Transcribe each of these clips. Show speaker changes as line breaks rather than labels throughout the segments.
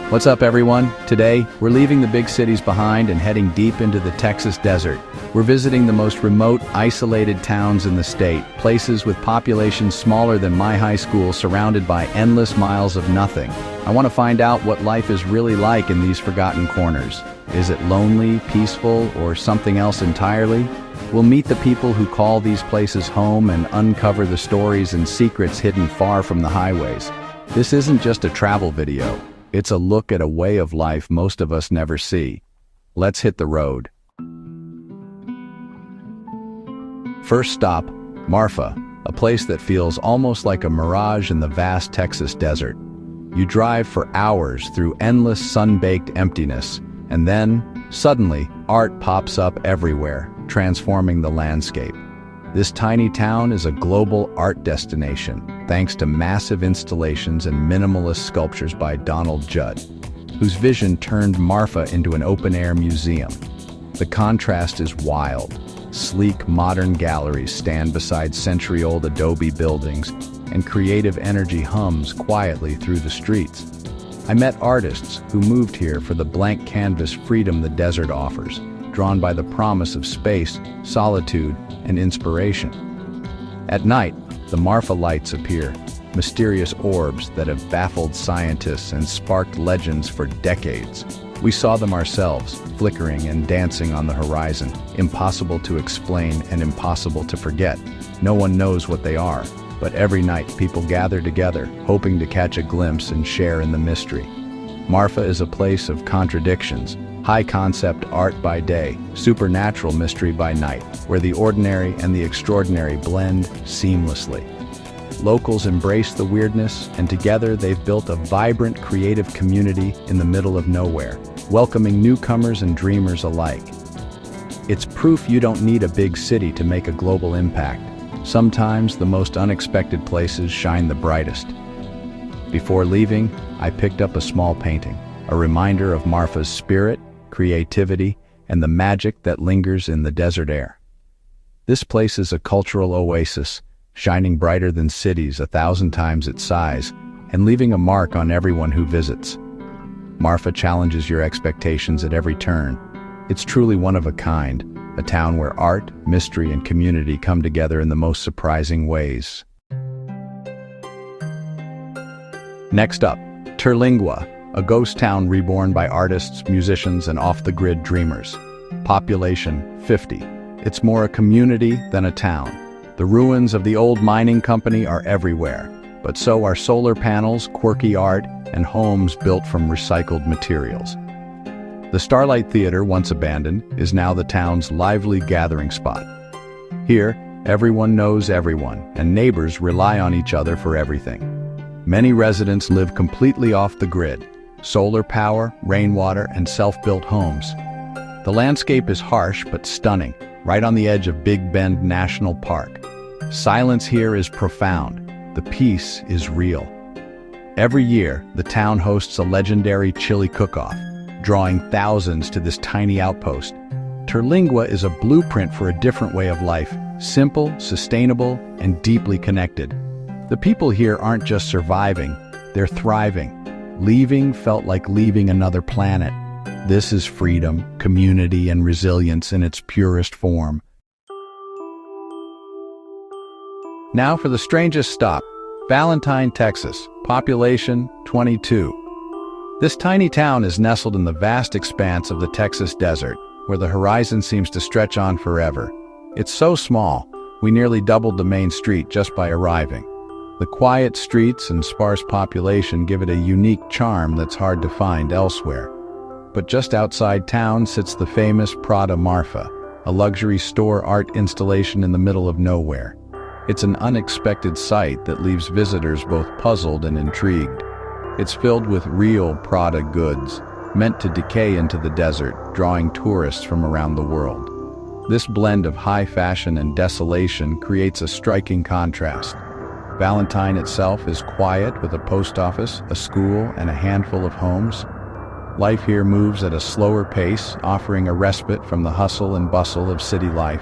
What's up, everyone? Today, we're leaving the big cities behind and heading deep into the Texas desert. We're visiting the most remote, isolated towns in the state, places with populations smaller than my high school, surrounded by endless miles of nothing. I want to find out what life is really like in these forgotten corners. Is it lonely, peaceful, or something else entirely? We'll meet the people who call these places home and uncover the stories and secrets hidden far from the highways. This isn't just a travel video. It's a look at a way of life most of us never see. Let's hit the road. First stop, Marfa, a place that feels almost like a mirage in the vast Texas desert. You drive for hours through endless sun-baked emptiness, and then, suddenly, art pops up everywhere, transforming the landscape. This tiny town is a global art destination, thanks to massive installations and minimalist sculptures by Donald Judd, whose vision turned Marfa into an open-air museum. The contrast is wild. Sleek, modern galleries stand beside century-old adobe buildings, and creative energy hums quietly through the streets. I met artists who moved here for the blank canvas freedom the desert offers, drawn by the promise of space, solitude, and inspiration. At night, the Marfa lights appear, mysterious orbs that have baffled scientists and sparked legends for decades. We saw them ourselves, flickering and dancing on the horizon, impossible to explain and impossible to forget. No one knows what they are, but every night people gather together, hoping to catch a glimpse and share in the mystery. Marfa is a place of contradictions. High-concept art by day, supernatural mystery by night, where the ordinary and the extraordinary blend seamlessly. Locals embrace the weirdness, and together they've built a vibrant, creative community in the middle of nowhere, welcoming newcomers and dreamers alike. It's proof you don't need a big city to make a global impact. Sometimes the most unexpected places shine the brightest. Before leaving, I picked up a small painting, a reminder of Marfa's spirit, creativity, and the magic that lingers in the desert air. This place is a cultural oasis, shining brighter than cities 1,000 times its size, and leaving a mark on everyone who visits. Marfa challenges your expectations at every turn. It's truly one of a kind, a town where art, mystery, and community come together in the most surprising ways. Next up, Terlingua, a ghost town reborn by artists, musicians, and off-the-grid dreamers. Population 50. It's more a community than a town. The ruins of the old mining company are everywhere, but so are solar panels, quirky art, and homes built from recycled materials. The Starlight Theater, once abandoned, is now the town's lively gathering spot. Here, everyone knows everyone, and neighbors rely on each other for everything. Many residents live completely off the grid. Solar power, rainwater, and self-built homes. The landscape is harsh but stunning, right on the edge of Big Bend National Park. Silence here is profound. The peace is real. Every year, the town hosts a legendary chili cook-off, drawing thousands to this tiny outpost. Terlingua is a blueprint for a different way of life, simple, sustainable, and deeply connected. The people here aren't just surviving, they're thriving. Leaving felt like leaving another planet. This is freedom, community, and resilience in its purest form. Now for the strangest stop, Valentine, Texas, population 22. This tiny town is nestled in the vast expanse of the Texas desert, where the horizon seems to stretch on forever. It's so small, we nearly doubled the main street just by arriving. The quiet streets and sparse population give it a unique charm that's hard to find elsewhere. But just outside town sits the famous Prada Marfa, a luxury store art installation in the middle of nowhere. It's an unexpected sight that leaves visitors both puzzled and intrigued. It's filled with real Prada goods, meant to decay into the desert, drawing tourists from around the world. This blend of high fashion and desolation creates a striking contrast. Valentine itself is quiet, with a post office, a school, and a handful of homes. Life here moves at a slower pace, offering a respite from the hustle and bustle of city life.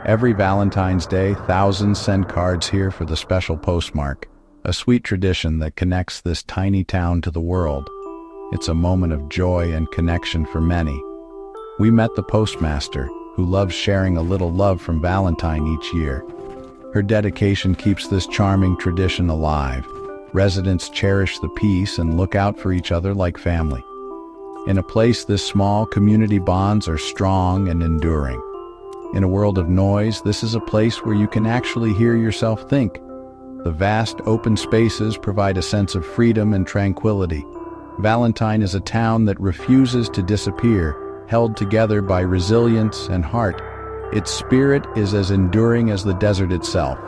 Every Valentine's Day, thousands send cards here for the special postmark, a sweet tradition that connects this tiny town to the world. It's a moment of joy and connection for many. We met the postmaster, who loves sharing a little love from Valentine each year. Her dedication keeps this charming tradition alive. Residents cherish the peace and look out for each other like family. In a place this small, community bonds are strong and enduring. In a world of noise, this is a place where you can actually hear yourself think. The vast open spaces provide a sense of freedom and tranquility. Valentine is a town that refuses to disappear, held together by resilience and heart. Its spirit is as enduring as the desert itself.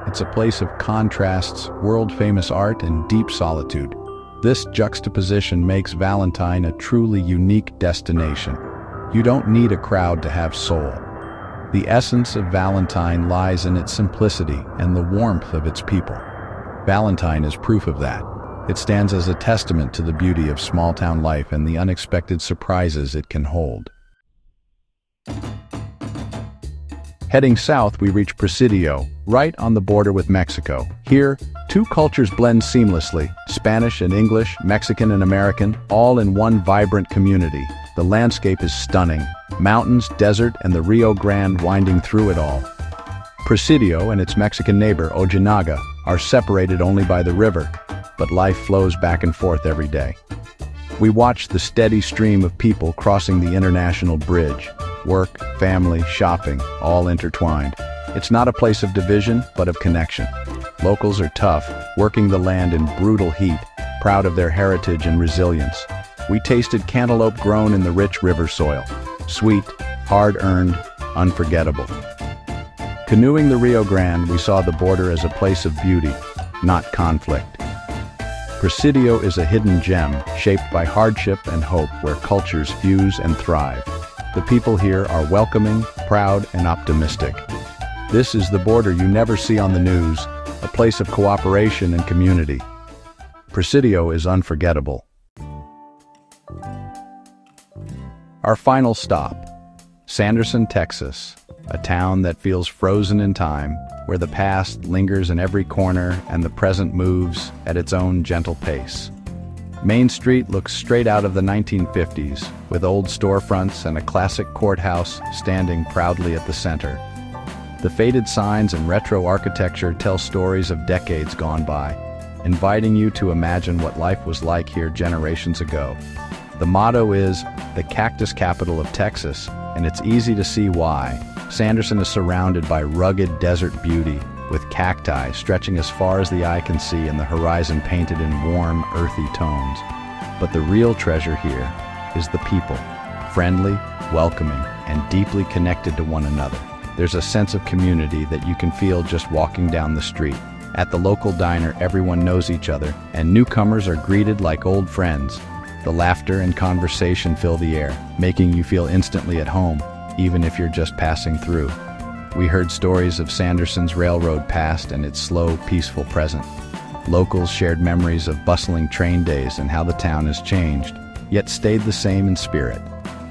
It's a place of contrasts, world-famous art, and deep solitude. This juxtaposition makes Valentine a truly unique destination. You don't need a crowd to have soul. The essence of Valentine lies in its simplicity and the warmth of its people. Valentine is proof of that. It stands as a testament to the beauty of small-town life and the unexpected surprises it can hold. Heading south, we reach Presidio, right on the border with Mexico. Here, two cultures blend seamlessly, Spanish and English, Mexican and American, all in one vibrant community. The landscape is stunning, mountains, desert, and the Rio Grande winding through it all. Presidio and its Mexican neighbor, Ojinaga, are separated only by the river, but life flows back and forth every day. We watch the steady stream of people crossing the international bridge. Work, family, shopping, all intertwined. It's not a place of division, but of connection. Locals are tough, working the land in brutal heat, proud of their heritage and resilience. We tasted cantaloupe grown in the rich river soil. Sweet, hard-earned, unforgettable. Canoeing the Rio Grande, we saw the border as a place of beauty, not conflict. Presidio is a hidden gem, shaped by hardship and hope, where cultures fuse and thrive. The people here are welcoming, proud, and optimistic. This is the border you never see on the news, a place of cooperation and community. Presidio is unforgettable. Our final stop, Sanderson, Texas, a town that feels frozen in time, where the past lingers in every corner and the present moves at its own gentle pace. Main Street looks straight out of the 1950s, with old storefronts and a classic courthouse standing proudly at the center. The faded signs and retro architecture tell stories of decades gone by, inviting you to imagine what life was like here generations ago. The motto is, the cactus capital of Texas, and it's easy to see why. Sanderson is surrounded by rugged desert beauty, with cacti stretching as far as the eye can see and the horizon painted in warm, earthy tones. But the real treasure here is the people, friendly, welcoming, and deeply connected to one another. There's a sense of community that you can feel just walking down the street. At the local diner, everyone knows each other, and newcomers are greeted like old friends. The laughter and conversation fill the air, making you feel instantly at home, even if you're just passing through. We heard stories of Sanderson's railroad past and its slow, peaceful present. Locals shared memories of bustling train days and how the town has changed, yet stayed the same in spirit.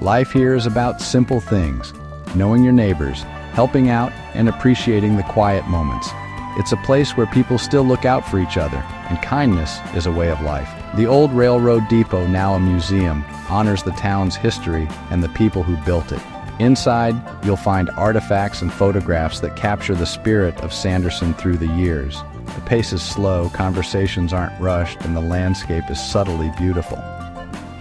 Life here is about simple things, knowing your neighbors, helping out, and appreciating the quiet moments. It's a place where people still look out for each other, and kindness is a way of life. The old railroad depot, now a museum, honors the town's history and the people who built it. Inside, you'll find artifacts and photographs that capture the spirit of Sanderson through the years. The pace is slow, conversations aren't rushed, and the landscape is subtly beautiful.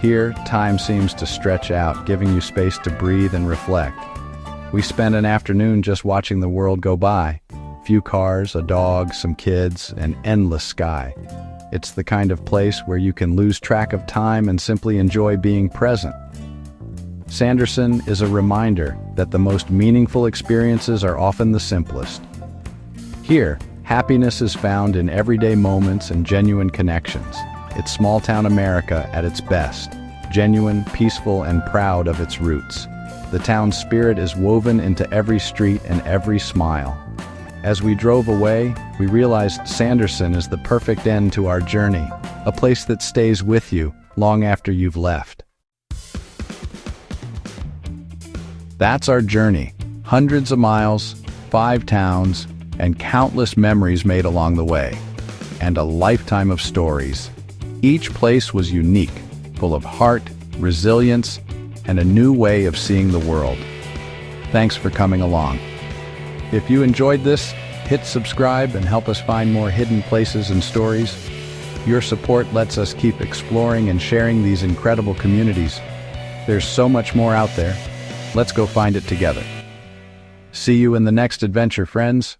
Here, time seems to stretch out, giving you space to breathe and reflect. We spent an afternoon just watching the world go by. Few cars, a dog, some kids, an endless sky. It's the kind of place where you can lose track of time and simply enjoy being present. Sanderson is a reminder that the most meaningful experiences are often the simplest. Here, happiness is found in everyday moments and genuine connections. It's small-town America at its best, genuine, peaceful, and proud of its roots. The town's spirit is woven into every street and every smile. As we drove away, we realized Sanderson is the perfect end to our journey, a place that stays with you long after you've left. That's our journey. Hundreds of miles, 5 towns, and countless memories made along the way. And a lifetime of stories. Each place was unique, full of heart, resilience, and a new way of seeing the world. Thanks for coming along. If you enjoyed this, hit subscribe and help us find more hidden places and stories. Your support lets us keep exploring and sharing these incredible communities. There's so much more out there. Let's go find it together. See you in the next adventure, friends.